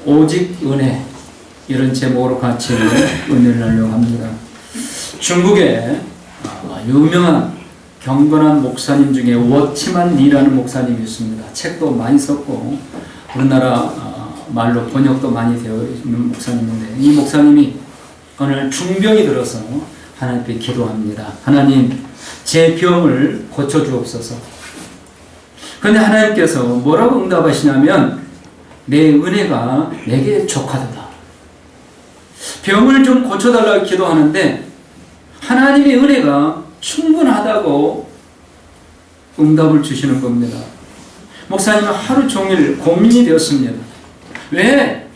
오직 은혜, 이런 제목으로 같이 은혜를 나누려고 합니다. 중국에 유명한 경건한 목사님 중에 워치만 리라는 목사님이 있습니다. 책도 많이 썼고 우리나라 말로 번역도 많이 되어 있는 목사님인데, 이 목사님이 오늘 중병이 들어서 하나님께 기도합니다. 하나님, 제 병을 고쳐주옵소서. 그런데 하나님께서 뭐라고 응답하시냐면, 내 은혜가 내게 족하도다. 병을 좀 고쳐달라고 기도하는데 하나님의 은혜가 충분하다고 응답을 주시는 겁니다. 목사님은 하루 종일 고민이 되었습니다. 왜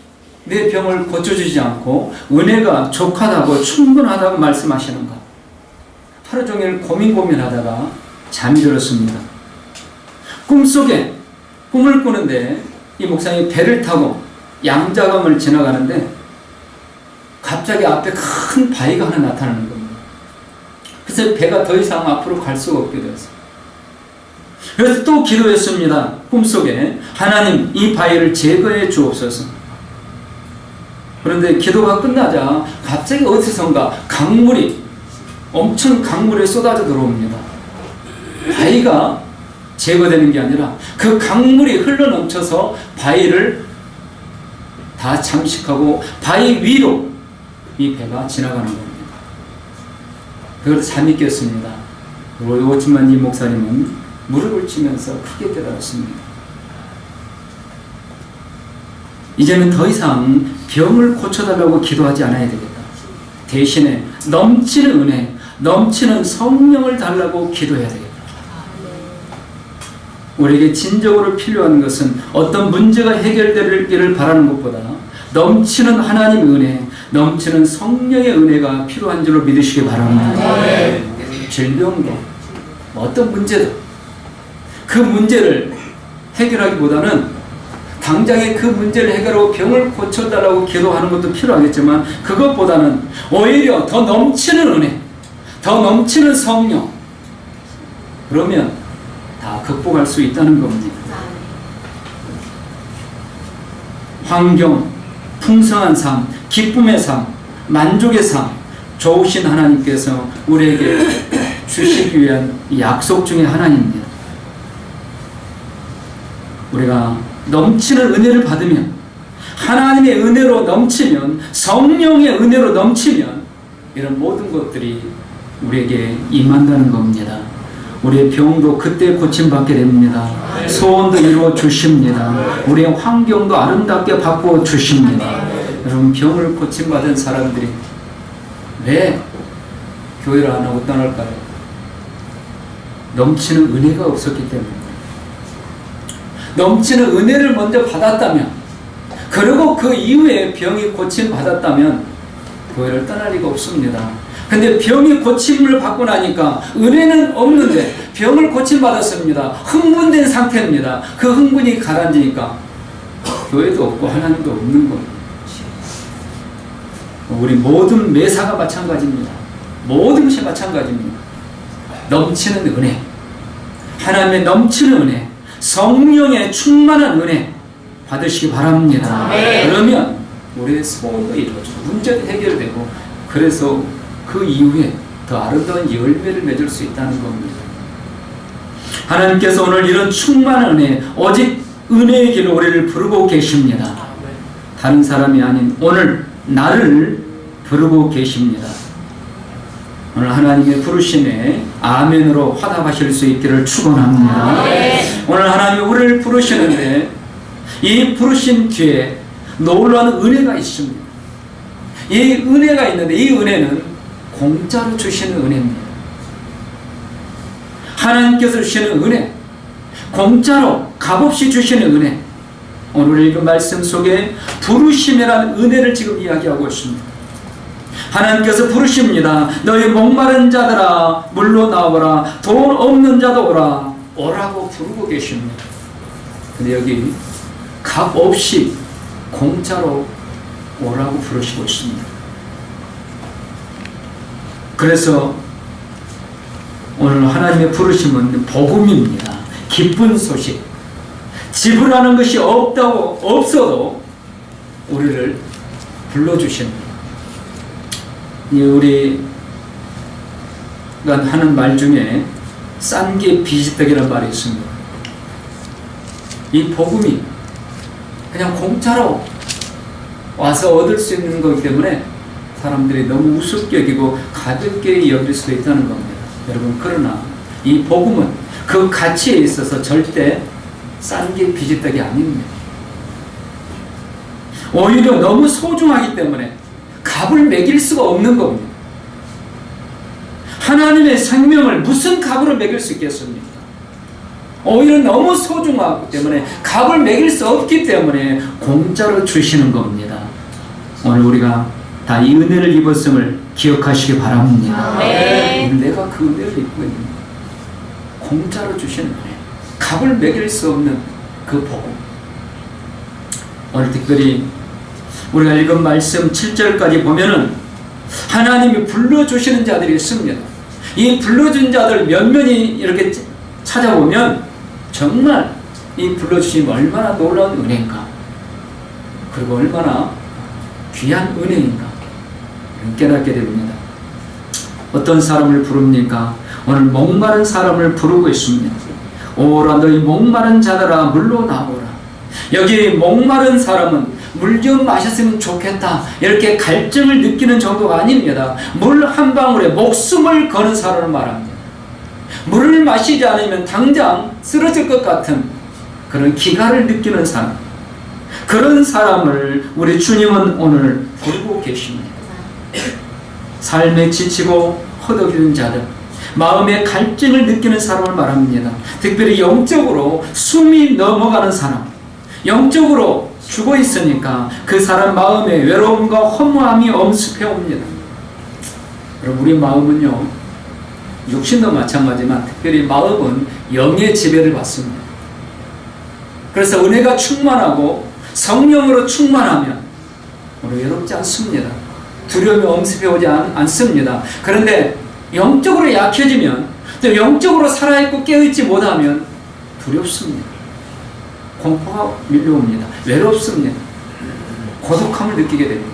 내 병을 고쳐주지 않고 은혜가 족하다고 충분하다고 말씀하시는가? 하루 종일 고민하다가 잠이 들었습니다. 꿈속에 꿈을 꾸는데 이 목사님이 배를 타고 양자강을 지나가는데 갑자기 앞에 큰 바위가 하나 나타나는 겁니다. 그래서 배가 더 이상 앞으로 갈 수가 없게 되었어요. 그래서 또 기도했습니다. 꿈속에 하나님, 이 바위를 제거해 주옵소서. 그런데 기도가 끝나자 갑자기 어디선가 엄청 강물이 쏟아져 들어옵니다. 바위가 제거되는 게 아니라 그 강물이 흘러넘쳐서 바위를 다 잠식하고 바위 위로 이 배가 지나가는 겁니다. 그래서 잠이 깼습니다. 오지만 이 목사님은 무릎을 치면서 크게 깨달았습니다. 이제는 더 이상 병을 고쳐달라고 기도하지 않아야 되겠다. 대신에 넘치는 은혜, 넘치는 성령을 달라고 기도해야 되겠다. 우리에게 진정으로 필요한 것은 어떤 문제가 해결되기를 바라는 것보다 넘치는 하나님의 은혜, 넘치는 성령의 은혜가 필요한 줄로 믿으시기 바랍니다. 질병도 어떤 문제도 그 문제를 해결하기보다는 당장에 그 문제를 해결하고 병을 고쳐달라고 기도하는 것도 필요하겠지만, 그것보다는 오히려 더 넘치는 은혜, 더 넘치는 성령, 그러면 다 극복할 수 있다는 겁니다. 환경, 풍성한 삶, 기쁨의 삶, 만족의 삶, 좋으신 하나님께서 우리에게 주시기 위한 약속 중에 하나입니다. 우리가 넘치는 은혜를 받으면, 하나님의 은혜로 넘치면, 성령의 은혜로 넘치면 이런 모든 것들이 우리에게 임한다는 겁니다. 우리의 병도 그때 고침받게 됩니다. 소원도 이루어 주십니다. 우리의 환경도 아름답게 바꿔 주십니다. 여러분, 병을 고침받은 사람들이 왜 교회를 안 하고 떠날까요? 넘치는 은혜가 없었기 때문입니다. 넘치는 은혜를 먼저 받았다면, 그리고 그 이후에 병이 고침받았다면 교회를 떠날 리가 없습니다. 근데 병이 고침을 받고 나니까 은혜는 없는데 병을 고침받았습니다. 흥분된 상태입니다. 그 흥분이 가라앉으니까 교회도 없고 하나님도 없는 거예요. 우리 모든 매사가 마찬가지입니다. 모든 것이 마찬가지입니다. 넘치는 은혜, 하나님의 넘치는 은혜, 성령의 충만한 은혜 받으시기 바랍니다. 그러면 우리의 소원도 이루어지고 문제도 해결되고, 그래서 그 이후에 더 아름다운 열매를 맺을 수 있다는 겁니다. 하나님께서 오늘 이런 충만한 은혜, 오직 은혜의 길로 우리를 부르고 계십니다. 다른 사람이 아닌 오늘 나를 부르고 계십니다. 오늘 하나님의 부르심에 아멘으로 화답하실 수 있기를 축원합니다. 오늘 하나님이 우리를 부르시는데 이 부르심 뒤에 놀라운 은혜가 있습니다. 이 은혜가 있는데 이 은혜는 공짜로 주시는 은혜입니다. 하나님께서 주시는 은혜, 공짜로 값없이 주시는 은혜. 오늘 읽은 말씀 속에 부르심이라는 은혜를 지금 이야기하고 있습니다. 하나님께서 부르십니다. 너희 목마른 자들아 물로 나오라, 돈 없는 자도 오라, 오라고 부르고 계십니다. 근데 여기 값 없이 공짜로 오라고 부르시고 있습니다. 그래서 오늘 하나님의 부르심은 복음입니다. 기쁜 소식. 지불하는 것이 없어도 우리를 불러주신 우리가 하는 말 중에 싼 게 비지떡이라는 말이 있습니다. 이 복음이 그냥 공짜로 와서 얻을 수 있는 거기 때문에 사람들이 너무 우습게 여기고 가볍게 여길 수도 있다는 겁니다. 여러분, 그러나 이 복음은 그 가치에 있어서 절대 싼 게 비지떡이 아닙니다. 오히려 너무 소중하기 때문에 값을 매길 수가 없는 겁니다. 하나님의 생명을 무슨 값으로 매길 수 있겠습니까? 오히려 너무 소중하기 때문에 값을 매길 수 없기 때문에 공짜로 주시는 겁니다. 오늘 우리가 다 이 은혜를 입었음을 기억하시기 바랍니다. 내가 그 은혜를 입고 있는 공짜로 주시는 은혜, 값을 매길 수 없는 그 복음. 오늘 특별히 우리가 읽은 말씀 7절까지 보면은 하나님이 불러주시는 자들이 있습니다. 이 불러준 자들 면면이 이렇게 찾아보면 정말 이 불러주심이 얼마나 놀라운 은혜인가, 그리고 얼마나 귀한 은혜인가 깨닫게 됩니다. 어떤 사람을 부릅니까? 오늘 목마른 사람을 부르고 있습니다. 오라 너희 목마른 자들아 물로 나오라. 여기 목마른 사람은 물 좀 마셨으면 좋겠다 이렇게 갈증을 느끼는 정도가 아닙니다. 물 한 방울에 목숨을 거는 사람을 말합니다. 물을 마시지 않으면 당장 쓰러질 것 같은 그런 기가를 느끼는 사람, 그런 사람을 우리 주님은 오늘 부르고 계십니다. 삶에 지치고 허덕이는 자들, 마음의 갈증을 느끼는 사람을 말합니다. 특별히 영적으로 숨이 넘어가는 사람, 영적으로 죽어 있으니까 그 사람 마음에 외로움과 허무함이 엄습해 옵니다. 여러분, 우리 마음은요, 육신도 마찬가지지만 특별히 마음은 영의 지배를 받습니다. 그래서 은혜가 충만하고 성령으로 충만하면 우리 외롭지 않습니다. 두려움이 엄습해 오지 않습니다. 그런데 영적으로 약해지면, 또 영적으로 살아있고 깨어있지 못하면 두렵습니다. 공포가 밀려옵니다. 외롭습니다. 고독함을 느끼게 됩니다.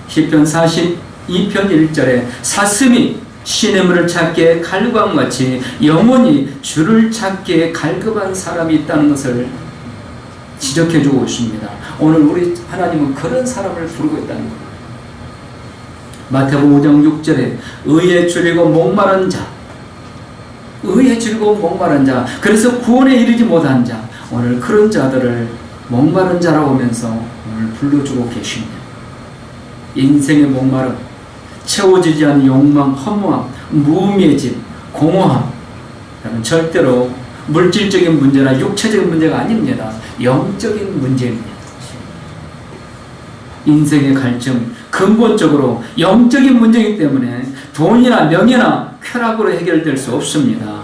시편 42편 1절에 사슴이 시냇물을 찾기에 갈급함같이 영혼이 주를 찾기에 갈급한 사람이 있다는 것을 지적해주고 있습니다. 오늘 우리 하나님은 그런 사람을 부르고 있다는 겁니다. 마태복음 5장 6절에 의에 줄이고 목마른 자, 의에 즐거운 목마른 자, 그래서 구원에 이르지 못한 자, 오늘 그런 자들을 목마른 자라고 하면서 오늘 불러주고 계십니다. 인생의 목마름, 채워지지 않는 욕망, 허무함, 무의미해짐, 공허함, 절대로 물질적인 문제나 육체적인 문제가 아닙니다. 영적인 문제입니다. 인생의 갈증, 근본적으로 영적인 문제이기 때문에 돈이나 명예나 쾌락으로 해결될 수 없습니다.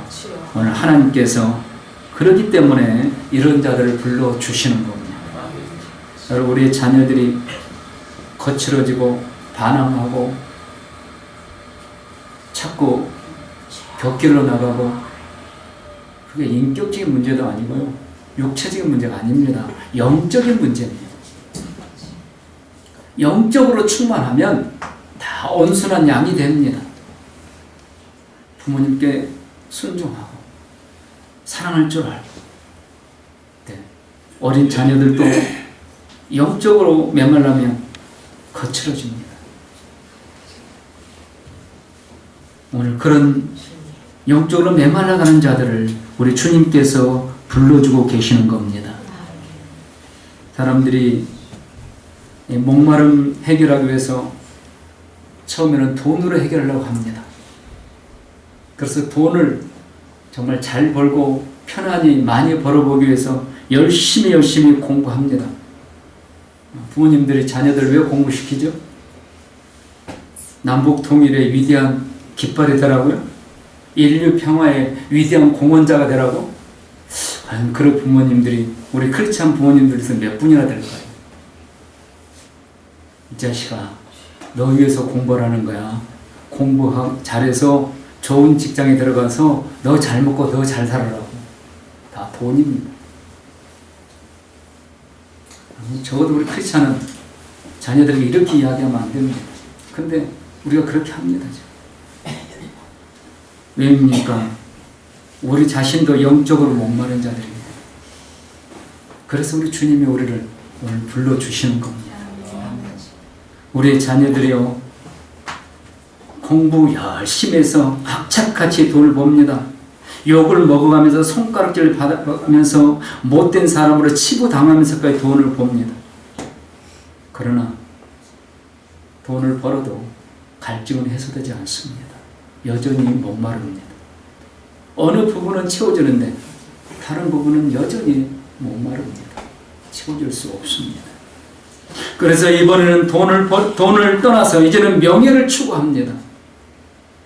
오늘 하나님께서 그렇기 때문에 이런 자들을 불러주시는 겁니다. 여러분, 우리의 자녀들이 거칠어지고 반항하고 자꾸 격길로 나가고, 그게 인격적인 문제도 아니고요, 육체적인 문제가 아닙니다. 영적인 문제입니다. 영적으로 충만하면 다 온순한 양이 됩니다. 부모님께 순종하고 사랑할 줄 알고, 네. 어린 자녀들도 영적으로 메말라면 거칠어집니다. 오늘 그런 영적으로 메말라가는 자들을 우리 주님께서 불러주고 계시는 겁니다. 사람들이 목마름 해결하기 위해서 처음에는 돈으로 해결하려고 합니다. 그래서 돈을 정말 잘 벌고 편안히 많이 벌어보기 위해서 열심히 공부합니다. 부모님들이 자녀들을 왜 공부시키죠? 남북 통일의 위대한 깃발이 되라고요? 인류 평화의 위대한 공헌자가 되라고? 과연 그런 부모님들이 우리 크리스찬 부모님들에서 몇 분이나 될까요? 이 자식아, 너 위해서 공부를 하는 거야. 공부 잘해서 좋은 직장에 들어가서 너 잘 먹고 너 잘 살아라고. 다 돈입니다. 적어도 우리 크리스찬은 자녀들에게 이렇게 이야기하면 안 됩니다. 근데 우리가 그렇게 합니다. 왜입니까? 우리 자신도 영적으로 목마른 자들입니다. 그래서 우리 주님이 우리를 오늘 불러주시는 겁니다. 우리의 자녀들이요, 공부 열심히 해서 악착같이 돈을 봅니다. 욕을 먹어가면서 손가락질을 받아가면서 못된 사람으로 치부당하면서까지 돈을 봅니다. 그러나 돈을 벌어도 갈증은 해소되지 않습니다. 여전히 목마릅니다. 어느 부분은 채워지는데 다른 부분은 여전히 목마릅니다. 채워질 수 없습니다. 그래서 이번에는 돈을 떠나서 이제는 명예를 추구합니다.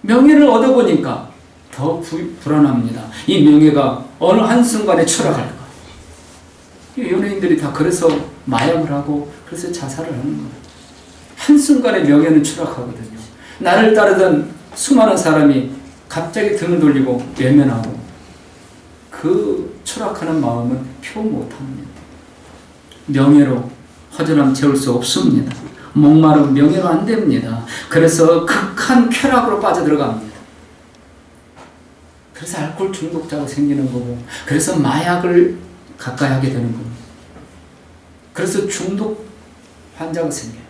명예를 얻어보니까 더 불안합니다. 이 명예가 어느 한순간에 추락할까. 연예인들이 다 그래서 마약을 하고 그래서 자살을 하는 거예요. 한순간에 명예는 추락하거든요. 나를 따르던 수많은 사람이 갑자기 등을 돌리고 외면하고 그 추락하는 마음은 표 못합니다. 명예로 허전함 채울 수 없습니다. 목마른 명예로 안 됩니다. 그래서 극한 쾌락으로 빠져들어갑니다. 그래서 알코올 중독자가 생기는 거고, 그래서 마약을 가까이 하게 되는 겁니다. 그래서 중독 환자가 생겨요.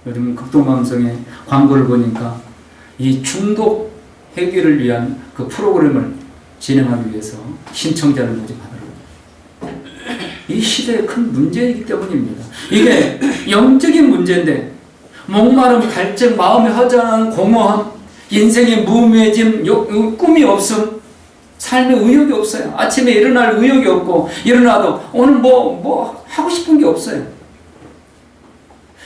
여러분 극동방송의 광고를 보니까 이 중독 해결을 위한 그 프로그램을 진행하기 위해서 신청자를 모집하더라고요. 이 시대의 큰 문제이기 때문입니다. 이게 영적인 문제인데 목마름, 갈증, 마음의 허전한 공허함, 인생의 무의미해짐, 꿈이 없음, 삶의 의욕이 없어요. 아침에 일어날 의욕이 없고 일어나도 오늘 뭐 하고 싶은 게 없어요.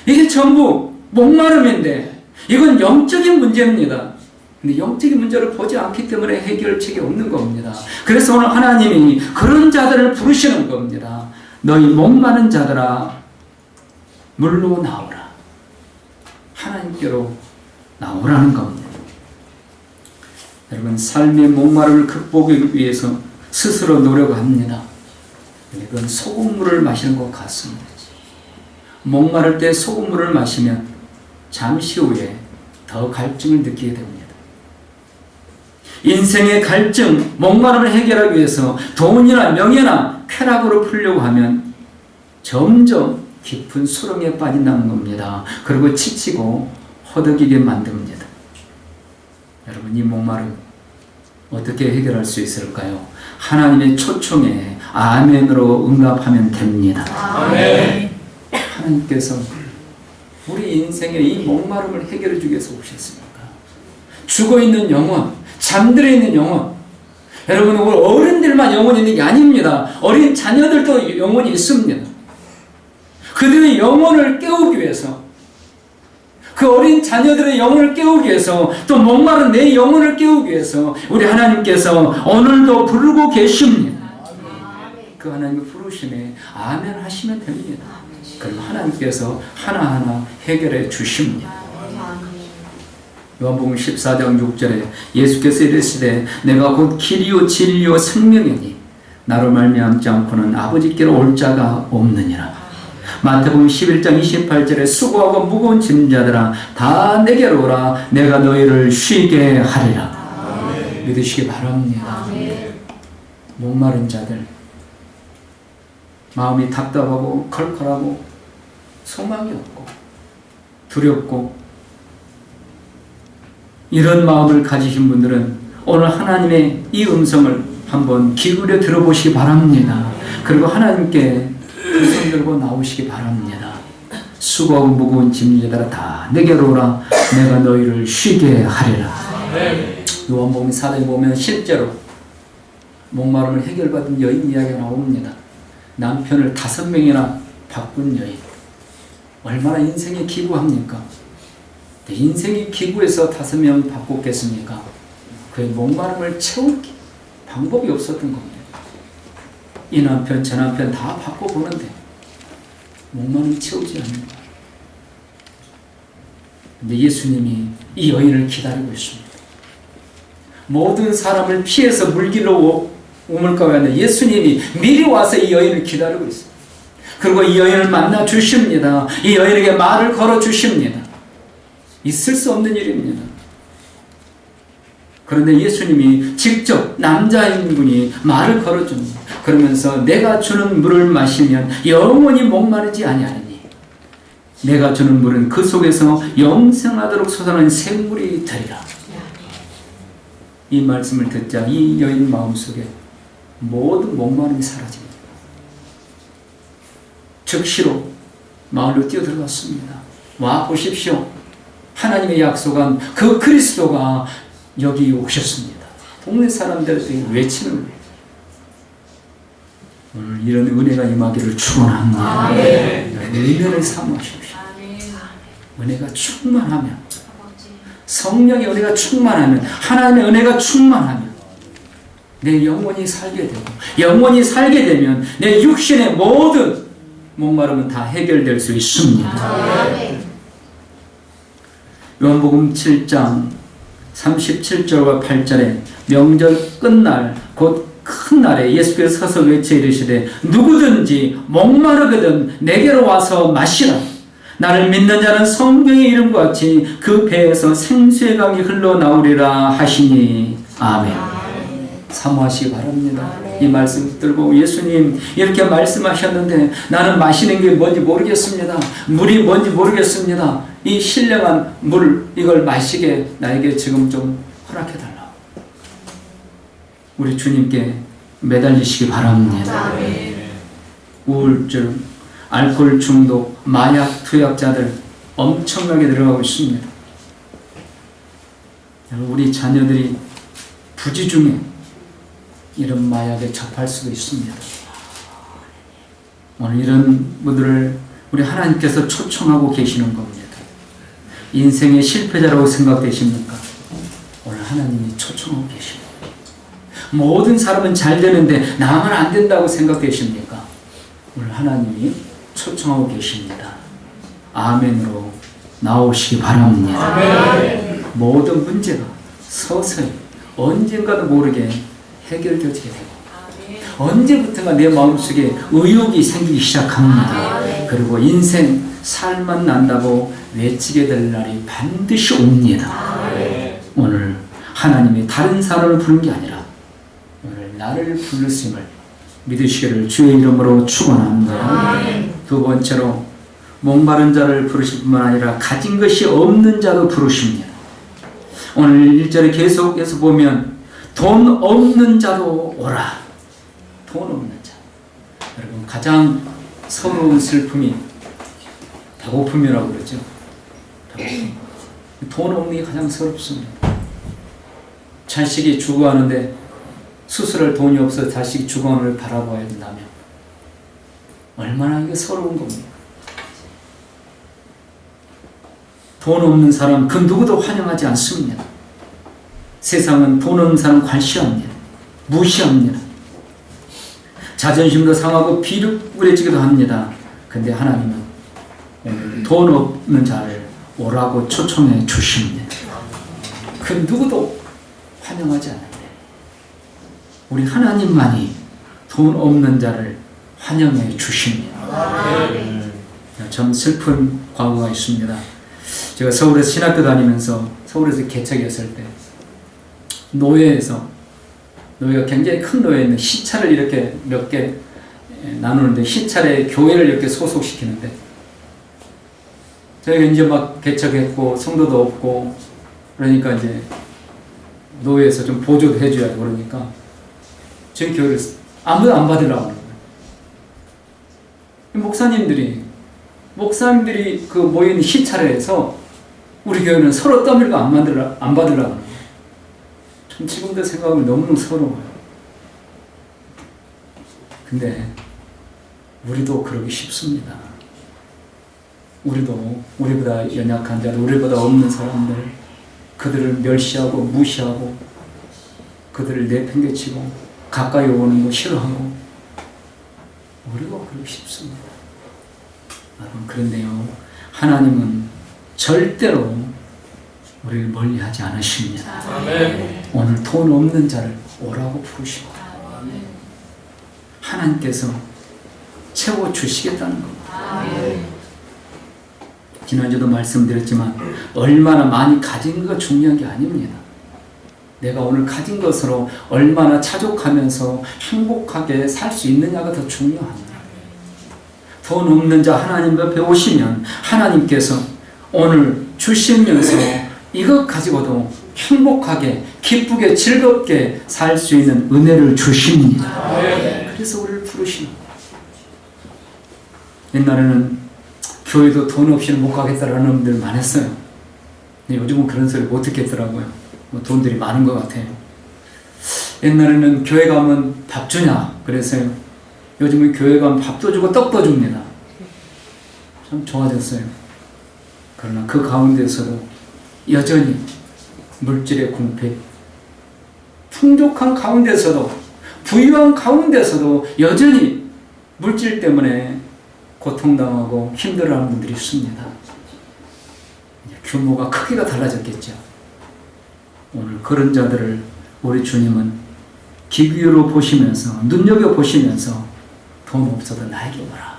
이게 전부 목마름인데 이건 영적인 문제입니다. 근데 영적인 문제를 보지 않기 때문에 해결책이 없는 겁니다. 그래서 오늘 하나님이 그런 자들을 부르시는 겁니다. 너희 목마른 자들아 물로 나오라. 하나님께로 나오라는 겁니다. 여러분 삶의 목마름을 극복하기 위해서 스스로 노력합니다. 이건 소금물을 마시는 것 같습니다. 목마를 때 소금물을 마시면 잠시 후에 더 갈증을 느끼게 됩니다. 인생의 갈증, 목마름을 해결하기 위해서 돈이나 명예나 쾌락으로 풀려고 하면 점점 깊은 수렁에 빠진다는 겁니다. 그리고 지치고 허덕이게 만듭니다. 여러분 이 목마름 어떻게 해결할 수 있을까요? 하나님의 초청에 아멘으로 응답하면 됩니다. 아멘. 하나님께서 우리 인생의 이 목마름을 해결해 주기 위해서 오셨습니까? 죽어있는 영혼, 잠들어 있는 영혼. 여러분 어른들만 영혼이 있는 게 아닙니다. 어린 자녀들도 영혼이 있습니다. 그들의 영혼을 깨우기 위해서, 그 어린 자녀들의 영혼을 깨우기 위해서, 또 목마른 내 영혼을 깨우기 위해서 우리 하나님께서 오늘도 부르고 계십니다. 그 하나님의 부르심에 아멘 하시면 됩니다. 그럼 하나님께서 하나하나 해결해 주십니다. 요한복음 14장 6절에 예수께서 이르시되 내가 곧 길이요 진리요 생명이니 나로 말미암지 않고는 아버지께로 올 자가 없느니라. 마태복음 11장 28절에 수고하고 무거운 짐자들아 다 내게로 오라 내가 너희를 쉬게 하리라. 아멘. 믿으시기 바랍니다. 아멘. 목마른 자들, 마음이 답답하고 컬컬하고 소망이 없고 두렵고 이런 마음을 가지신 분들은 오늘 하나님의 이 음성을 한번 기울여 들어보시기 바랍니다. 그리고 하나님께 그 손 들고 나오시기 바랍니다. 수고하고 무거운 짐자들아 다 내게로 오라 내가 너희를 쉬게 하리라. 요한복음 4장에 보면 실제로 목마름을 해결받은 여인 이야기가 나옵니다. 남편을 5명이나 바꾼 여인. 얼마나 인생에 기부합니까? 인생이 기부해서 5명 바꿨겠습니까? 그의 목마름을 채울 방법이 없었던 겁니다. 이 남편 저 남편 다 바꿔보는데 목마름이 채우지 않는다. 근데 예수님이 이 여인을 기다리고 있습니다. 모든 사람을 피해서 물길로 오물까 하는데 예수님이 미리 와서 이 여인을 기다리고 있습니다. 그리고 이 여인을 만나 주십니다. 이 여인에게 말을 걸어 주십니다. 있을 수 없는 일입니다. 그런데 예수님이 직접 남자인 분이 말을 걸어줍니다. 그러면서 내가 주는 물을 마시면 영원히 목마르지 아니하느니 내가 주는 물은 그 속에서 영생하도록 솟아나는 샘물이 되리라. 이 말씀을 듣자 이 여인 마음속에 모든 목마름이 사라집니다. 즉시로 마을로 뛰어들어갔습니다. 와 보십시오. 하나님의 약속한 그 그리스도가 여기 오셨습니다. 동네 사람들에게 외치는 거예요. 오늘 이런 은혜가 임하기를 축원합니다. 은혜를 사모하십시오. 은혜가 충만하면, 성령의 은혜가 충만하면, 하나님의 은혜가 충만하면 내 영혼이 살게 되고, 영혼이 살게 되면 내 육신의 모든 목마름은 다 해결될 수 있습니다. 요한복음 7장 37절과 8절에 명절 끝날 곧 큰 날에 예수께서 서서 외쳐 이르시되 누구든지 목마르거든 내게로 와서 마시라. 나를 믿는 자는 성경의 이름과 같이 그 배에서 생수의 강이 흘러나오리라 하시니 아멘. 사모하시기 바랍니다. 이 말씀 붙들고 예수님 이렇게 말씀하셨는데 나는 마시는 게 뭔지 모르겠습니다. 물이 뭔지 모르겠습니다. 이 신령한 물 이걸 마시게 나에게 지금 좀 허락해달라. 우리 주님께 매달리시기 바랍니다. 우울증, 알코올 중독, 마약 투약자들 엄청나게 늘어가고 있습니다. 우리 자녀들이 부지 중에 이런 마약에 접할 수도 있습니다. 오늘 이런 분들을 우리 하나님께서 초청하고 계시는 겁니다. 인생의 실패자라고 생각되십니까? 오늘 하나님이 초청하고 계십니다. 모든 사람은 잘 되는데 나만 안 된다고 생각되십니까? 오늘 하나님이 초청하고 계십니다. 아멘으로 나오시기 바랍니다. 아멘. 모든 문제가 서서히 언젠가도 모르게 해결되게 되고 언제부턴가 내 마음속에 의욕이 생기기 시작합니다. 그리고 인생 살만 난다고 외치게 될 날이 반드시 옵니다. 오늘 하나님이 다른 사람을 부른 게 아니라 오늘 나를 부르심을 믿으시기를 주의 이름으로 축원합니다. 두 번째로 목마른 자를 부르실 뿐만 아니라 가진 것이 없는 자도 부르십니다. 오늘 1절에 계속해서 보면 돈 없는 자도 오라. 돈 없는 자. 여러분 가장 서러운 슬픔이 배고픔이라고 그러죠. 배고픔. 돈 없는 게 가장 서럽습니다. 자식이 죽어가는데 수술할 돈이 없어 자식이 죽어가는 걸 바라봐야 된다면 얼마나 이게 서러운 겁니까? 돈 없는 사람 그 누구도 환영하지 않습니다. 세상은 돈 없는 사람 관시합니다. 무시합니다. 자존심도 상하고 비룩부려지기도 합니다. 근데 하나님은 돈 없는 자를 오라고 초청해 주십니다. 그 누구도 환영하지 않는데 우리 하나님만이 돈 없는 자를 환영해 주십니다. 참 슬픈 과거가 있습니다. 제가 서울에서 신학교 다니면서 서울에서 개척이었을 때 노예가 굉장히 큰 노예인데 시차를 이렇게 몇 개 나누는데 시차에 교회를 이렇게 소속시키는데 저희가 이제 막 개척했고 성도도 없고 그러니까 이제 노예에서 좀 보조도 해줘야 그러니까 저희 교회를 아무도 안 받으려고 하는 거예요. 목사님들이 그 모인 시차례에서 우리 교회는 서로 떠밀고 안 받으려고 하는 거예요. 전 지금도 생각하면 너무너무 서러워요. 근데 우리도 그러기 쉽습니다. 우리도 우리보다 연약한 자들, 우리보다 없는 사람들, 그들을 멸시하고 무시하고 그들을 내팽개치고 가까이 오는 거 싫어하고 우리가 그러기 쉽습니다. 여러분 그런데요, 하나님은 절대로 우리를 멀리하지 않으십니다. 아멘. 오늘 돈 없는 자를 오라고 부르십니다. 하나님께서 채워주시겠다는 겁니다. 지난주도 말씀드렸지만 얼마나 많이 가진 거 중요한 게 아닙니다. 내가 오늘 가진 것으로 얼마나 차족하면서 행복하게 살 수 있느냐가 더 중요합니다. 돈 없는 자 하나님 앞에 오시면 하나님께서 오늘 주시면서 이것 가지고도 행복하게 기쁘게 즐겁게 살 수 있는 은혜를 주십니다. 그래서 우리를 부르시는 거예요. 옛날에는 교회도 돈 없이는 못 가겠다라는 놈들 많았어요. 근데 요즘은 그런 소리 못 듣겠더라고요. 뭐 돈들이 많은 것 같아요. 옛날에는 교회 가면 밥 주냐 그래서요. 요즘은 교회 가면 밥도 주고 떡도 줍니다. 참 좋아졌어요. 그러나 그 가운데서도 여전히 물질의 궁핍, 풍족한 가운데서도 부유한 가운데서도 여전히 물질 때문에 고통당하고 힘들어하는 분들이 있습니다. 규모가 크기가 달라졌겠죠. 오늘 그런 자들을 우리 주님은 기규로 보시면서 눈여겨보시면서 돈 없어도 나에게 오라.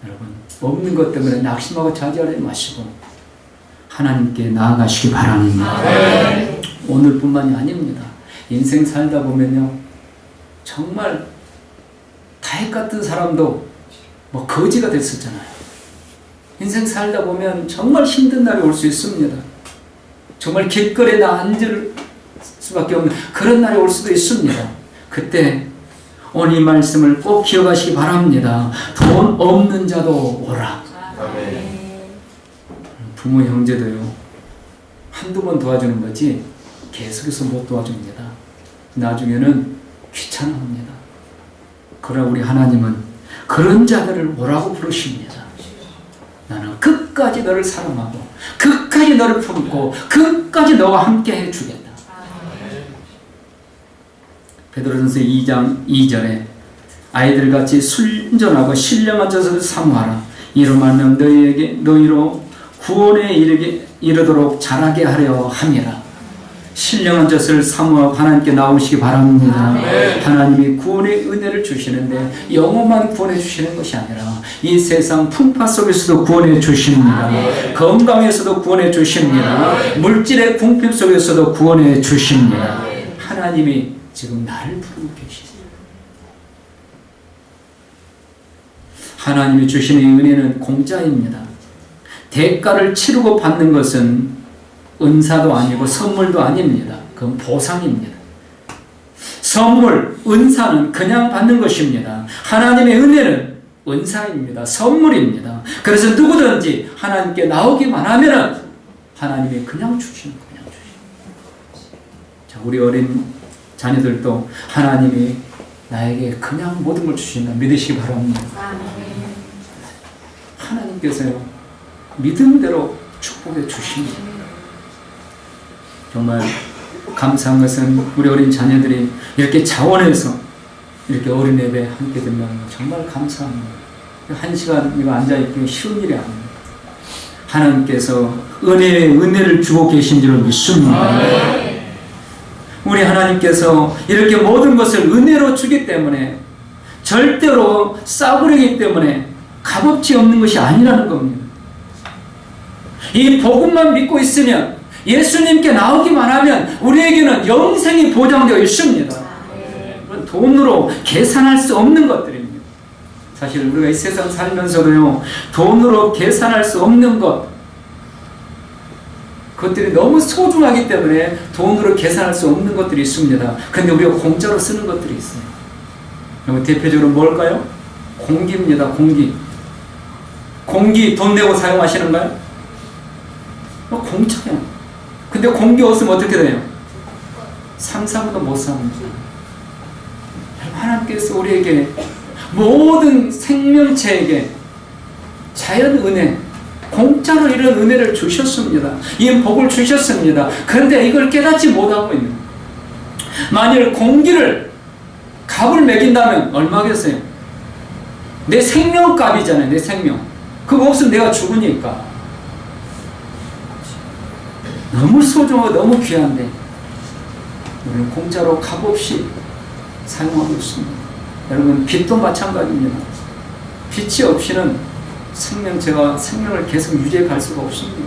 여러분 없는 것 때문에 낙심하고 좌절하지 마시고 하나님께 나아가시기 바랍니다. 오늘뿐만이 아닙니다. 인생 살다 보면요 정말 다윗 같은 사람도 뭐 거지가 됐었잖아요. 인생 살다 보면 정말 힘든 날이 올 수 있습니다. 정말 길거리에 앉을 수밖에 없는 그런 날이 올 수도 있습니다. 그때 오늘 이 말씀을 꼭 기억하시기 바랍니다. 돈 없는 자도 오라. 부모 형제도요 한두 번 도와주는 거지 계속해서 못 도와줍니다. 나중에는 귀찮아합니다. 그러나 우리 하나님은 그런 자들을 오라고 부르십니다. 나는 끝까지 너를 사랑하고 끝까지 너를 품고 끝까지 너와 함께 해주겠다. 베드로전서 2장 2절에 아이들같이 순전하고 신령한 자세를 사모하라. 이로 말하면 너희로 구원에 이르도록 자라게 하려 함이라. 신령한 젖을 사모하고 하나님께 나오시기 바랍니다. 하나님이 구원의 은혜를 주시는데 영혼만 구원해 주시는 것이 아니라 이 세상 풍파 속에서도 구원해 주십니다. 건강에서도 구원해 주십니다. 물질의 궁핍 속에서도 구원해 주십니다. 하나님이 지금 나를 부르고 계십니다. 하나님이 주시는 은혜는 공짜입니다. 대가를 치르고 받는 것은 은사도 아니고 선물도 아닙니다. 그건 보상입니다. 선물, 은사는 그냥 받는 것입니다. 하나님의 은혜는 은사입니다. 선물입니다. 그래서 누구든지 하나님께 나오기만 하면 하나님이 그냥 주시는 거예요. 자, 우리 어린 자녀들도 하나님이 나에게 그냥 모든 걸 주신다 믿으시기 바랍니다. 하나님께서요 믿음대로 축복해 주십니다. 정말 감사한 것은 우리 어린 자녀들이 이렇게 자원해서 이렇게 어린 예배 함께 되면 정말 감사합니다. 한 시간 이거 앉아있기 쉬운 일이 아닙니다. 하나님께서 은혜를 주고 계신 줄을 믿습니다. 우리 하나님께서 이렇게 모든 것을 은혜로 주기 때문에 절대로 싸구려기 때문에 값어치 없는 것이 아니라는 겁니다. 이 복음만 믿고 있으면 예수님께 나오기만 하면 우리에게는 영생이 보장되어 있습니다. 돈으로 계산할 수 없는 것들입니다. 사실 우리가 이 세상 살면서도요 돈으로 계산할 수 없는 그것들이 너무 소중하기 때문에 돈으로 계산할 수 없는 것들이 있습니다. 근데 우리가 공짜로 쓰는 것들이 있어요. 대표적으로 뭘까요? 공기입니다. 공기 돈 내고 사용하시는가요? 공짜예요. 근데 공기 없으면 어떻게 돼요? 상상도 못 삽니다. 하나님께서 우리에게 모든 생명체에게 자연 은혜, 공짜로 이런 은혜를 주셨습니다. 이 복을 주셨습니다. 그런데 이걸 깨닫지 못하고 있는 거예요. 만일 공기를 값을 매긴다면 얼마겠어요? 내 생명값이잖아요. 내 생명. 그거 없으면 내가 죽으니까. 너무 소중하고 너무 귀한데 우리는 공짜로 값없이 사용하고 있습니다. 여러분, 빛도 마찬가지입니다. 빛이 없이는 생명체가 생명을 계속 유지해 갈 수가 없습니다.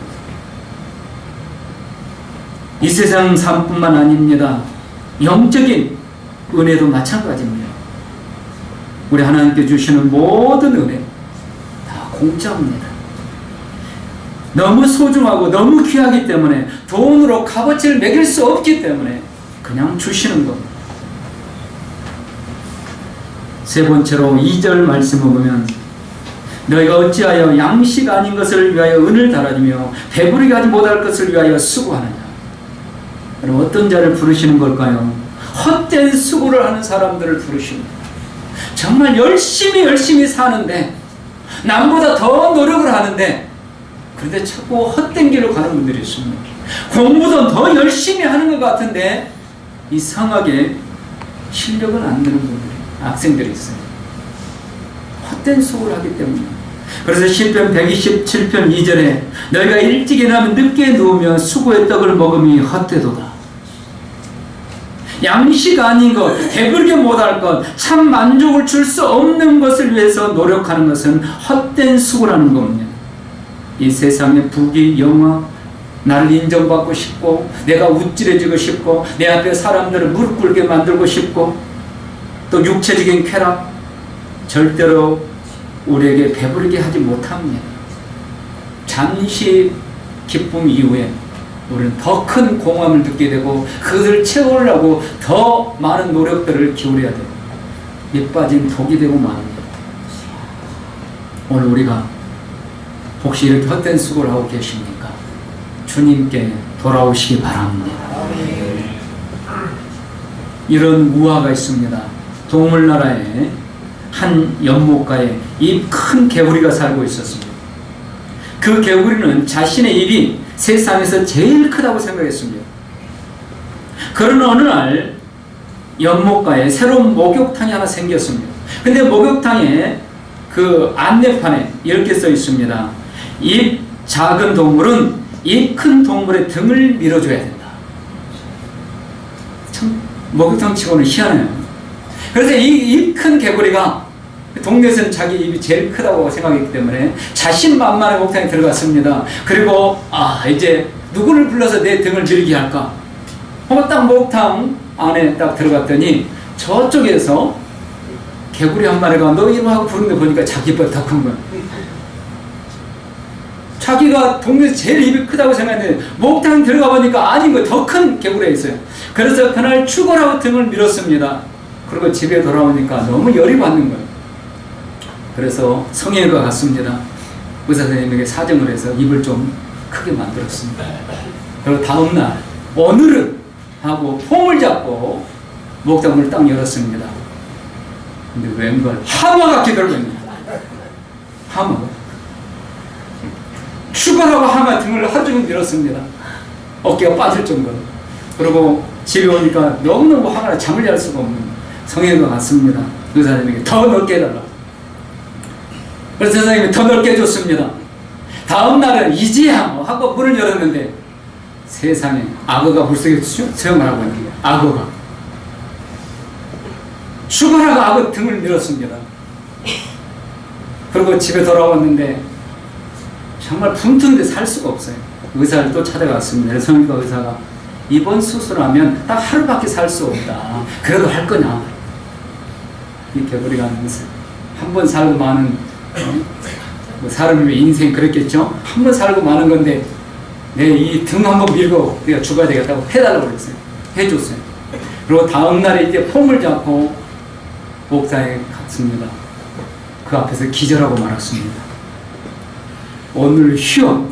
이 세상 삶뿐만 아닙니다. 영적인 은혜도 마찬가지입니다. 우리 하나님께 주시는 모든 은혜 다 공짜입니다. 너무 소중하고 너무 귀하기 때문에 돈으로 값어치를 매길 수 없기 때문에 그냥 주시는 겁니다. 세 번째로 2절 말씀을 보면 너희가 어찌하여 양식 아닌 것을 위하여 은을 달아주며 배부르게 하지 못할 것을 위하여 수고하느냐. 여러분, 어떤 자를 부르시는 걸까요? 헛된 수고를 하는 사람들을 부르십니다. 정말 열심히 사는데 남보다 더 노력을 하는데 그런데 자꾸 헛된 길로 가는 분들이 있습니다. 공부도 더 열심히 하는 것 같은데 이상하게 실력은 안 드는 분들이, 학생들이 있어요. 헛된 수고를 하기 때문에. 그래서 시편 127편 2절에 너희가 일찍 일어나면 늦게 누우면 수고의 떡을 먹음이 헛되도다. 양식 아닌 것, 배부르게 못할 것, 참 만족을 줄 수 없는 것을 위해서 노력하는 것은 헛된 수고라는 겁니다. 이 세상의 부귀, 영화, 나를 인정받고 싶고 내가 우쭐해지고 싶고 내 앞에 사람들을 무릎 꿇게 만들고 싶고 또 육체적인 쾌락, 절대로 우리에게 배부르게 하지 못합니다. 잠시 기쁨 이후에 우리는 더 큰 공허함을 느끼게 되고 그것을 채우려고 더 많은 노력들을 기울여야 되고 밑 빠진 독이 되고 말합니다. 오늘 우리가 혹시 이렇게 헛된 수고를 하고 계십니까? 주님께 돌아오시기 바랍니다. 이런 우화가 있습니다. 동물나라에 한 연못가에 이 큰 개구리가 살고 있었습니다. 그 개구리는 자신의 입이 세상에서 제일 크다고 생각했습니다. 그런 어느 날 연못가에 새로운 목욕탕이 하나 생겼습니다. 근데 목욕탕에 그 안내판에 이렇게 써 있습니다. 입 작은 동물은 입 큰 동물의 등을 밀어줘야 된다. 참 목욕탕 치고는 희한해요. 그래서 이 입 큰 개구리가 동네에서는 자기 입이 제일 크다고 생각했기 때문에 자신만만의 목욕탕에 들어갔습니다. 그리고 이제 누구를 불러서 내 등을 밀게 할까? 딱 목욕탕 안에 딱 들어갔더니 저쪽에서 개구리 한 마리가 너 이름하고 부르는 데 보니까 자기 입보다 더 큰 거야. 자기가 동네에서 제일 입이 크다고 생각했는데 목욕탕 들어가 보니까 아닌 거 더 큰 개구리가 있어요. 그래서 그날 축구하고 등을 밀었습니다. 그리고 집에 돌아오니까 너무 열이 받는 거예요. 그래서 성형외과 갔습니다. 의사 선생님에게 사정을 해서 입을 좀 크게 만들었습니다. 그리고 다음날 오늘은 하고 폼을 잡고 목욕탕을 딱 열었습니다. 근데 웬걸 하마가 기다려옵니다. 하마가 출발하고 하마 등을 하루 종일 밀었습니다. 어깨가 빠질 정도로. 그리고 집에 오니까 너무너무 화가 나 잠을 잘 수가 없는 성형외과 갔습니다. 의사 선생님에게 더 넓게 해달라. 그래서 선생님이 더 넓게 해줬습니다. 다음 날은 이제야 하고 문을 열었는데 세상에 악어가 물속에 수영을 하고 있는 거예요. 악어가 출발하고 악어 등을 밀었습니다. 그리고 집에 돌아왔는데 정말 분투인데 살 수가 없어요. 의사를 또 찾아갔습니다. 성형외과 의사가 이번 수술하면 딱 하루밖에 살 수 없다. 그래도 할 거냐? 이 개구리가 한 번 살고 마는 사람의 인생 그랬겠죠? 한 번 살고 마는 건데 내 이 등 한번 밀고 우리가 죽어야 되겠다고 해달라고 그랬어요. 해줬어요. 그리고 다음날에 이제 폼을 잡고 목사에 갔습니다. 그 앞에서 기절하고 말았습니다. 오늘 쉬어.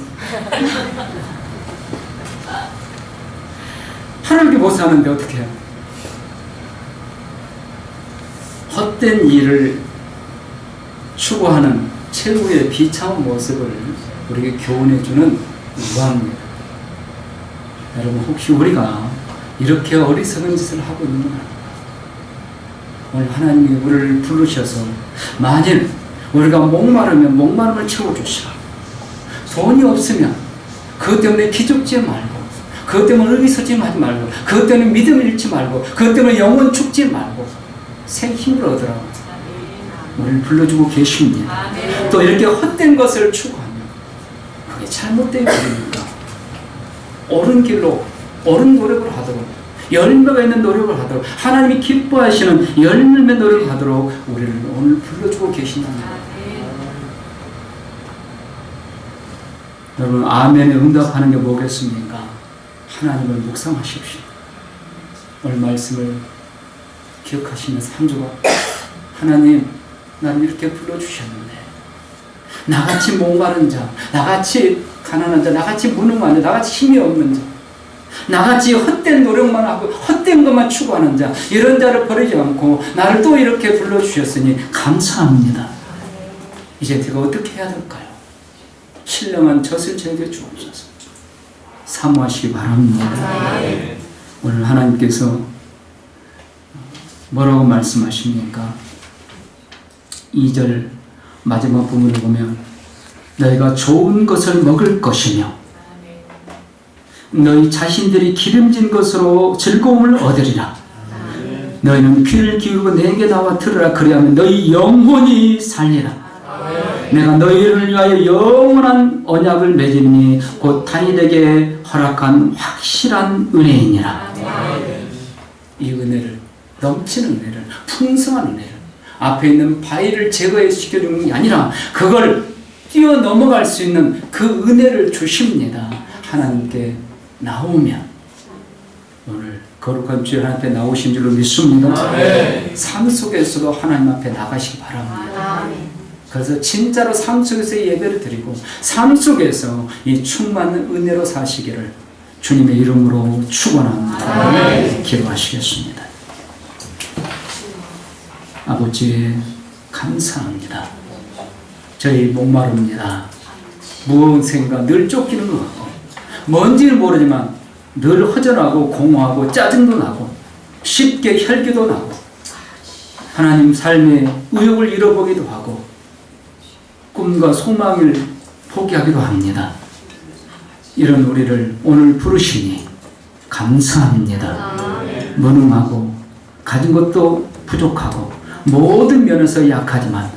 하루밖에 못 사는데 어떻게 해요? 헛된 일을 추구하는 최후의 비참한 모습을 우리에게 교훈해주는 우화입니다. 여러분, 혹시 우리가 이렇게 어리석은 짓을 하고 있는가? 오늘 하나님이 우리를 부르셔서 만일 우리가 목마르면 목마름을 채워주시라. 돈이 없으면 그것 때문에 기죽지 말고, 그것 때문에 의기소침하지 말고, 그것 때문에 믿음을 잃지 말고, 그것 때문에 영혼 죽지 말고 생 힘을 얻으라고. 우리를 불러주고 계십니다. 또 이렇게 헛된 것을 추구하면 그게 잘못된 길입니까? 옳은 길로 옳은 노력을 하도록, 열매가 있는 노력을 하도록, 하나님이 기뻐하시는 열매 노력을 하도록 우리를 오늘 불러주고 계신답니다. 여러분, 아멘에 응답하는 게 뭐겠습니까? 하나님을 묵상하십시오. 오늘 말씀을 기억하시면서 한 주간 하나님, 나를 이렇게 불러주셨는데 나같이 목마른 자, 나같이 가난한 자, 나같이 무능한 자, 나같이 힘이 없는 자, 나같이 헛된 노력만 하고 헛된 것만 추구하는 자, 이런 자를 버리지 않고 나를 또 이렇게 불러주셨으니 감사합니다. 이제 제가 어떻게 해야 될까요? 신령한 젖을 저에게 주옵소서. 사모하시기 바랍니다. 오늘 하나님께서 뭐라고 말씀하십니까? 2절 마지막 부분을 보면 너희가 좋은 것을 먹을 것이며 너희 자신들이 기름진 것으로 즐거움을 얻으리라. 너희는 귀를 기울이고 내게 나와 들으라. 그리하면 너희 영혼이 살리라. 내가 너희를 위하여 영원한 언약을 맺으니 곧 다윗에게 허락한 확실한 은혜이니라. 이 은혜를, 넘치는 은혜를, 풍성한 은혜를, 앞에 있는 바위를 제거시켜주는 게 아니라 그걸 뛰어넘어갈 수 있는 그 은혜를 주십니다. 하나님께 나오면, 오늘 거룩한 주여 하나님 앞에 나오신 줄로 믿습니다. 삶 속에서도 하나님 앞에 나가시기 바랍니다. 그래서 진짜로 삶 속에서 예배를 드리고 삶 속에서 이 충만한 은혜로 사시기를 주님의 이름으로 축원합니다. 기도하시겠습니다. 아버지, 감사합니다. 저희 목마릅니다. 무엇인가 늘 쫓기는 것 같고 뭔지는 모르지만 늘 허전하고 공허하고 짜증도 나고 쉽게 혈기도 나고 하나님 삶의 의욕을 잃어보기도 하고 꿈과 소망을 포기하기도 합니다. 이런 우리를 오늘 부르시니 감사합니다. 무능하고 가진 것도 부족하고 모든 면에서 약하지만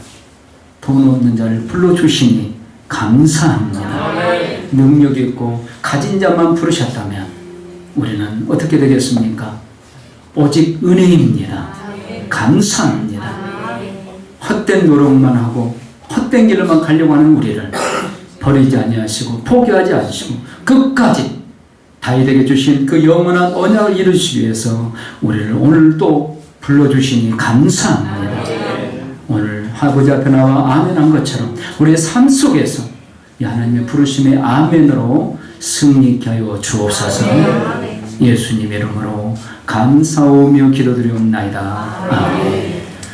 돈 없는 자를 불러주시니 감사합니다. 능력 있고 가진 자만 부르셨다면 우리는 어떻게 되겠습니까? 오직 은혜입니다. 감사합니다. 헛된 노력만 하고 헛된 길로만 가려고 하는 우리를 버리지 아니하시고 포기하지 않으시고 끝까지 다윗에게 주신 그 영원한 언약을 이루시기 위해서 우리를 오늘 또 불러주시니 감사합니다. 오늘 아버지 앞에 나와 아멘한 것처럼 우리의 삶 속에서 이 하나님의 부르심의 아멘으로 승리케 하여 주옵소서. 예수님 이름으로 감사하며 기도드리옵나이다. 아멘.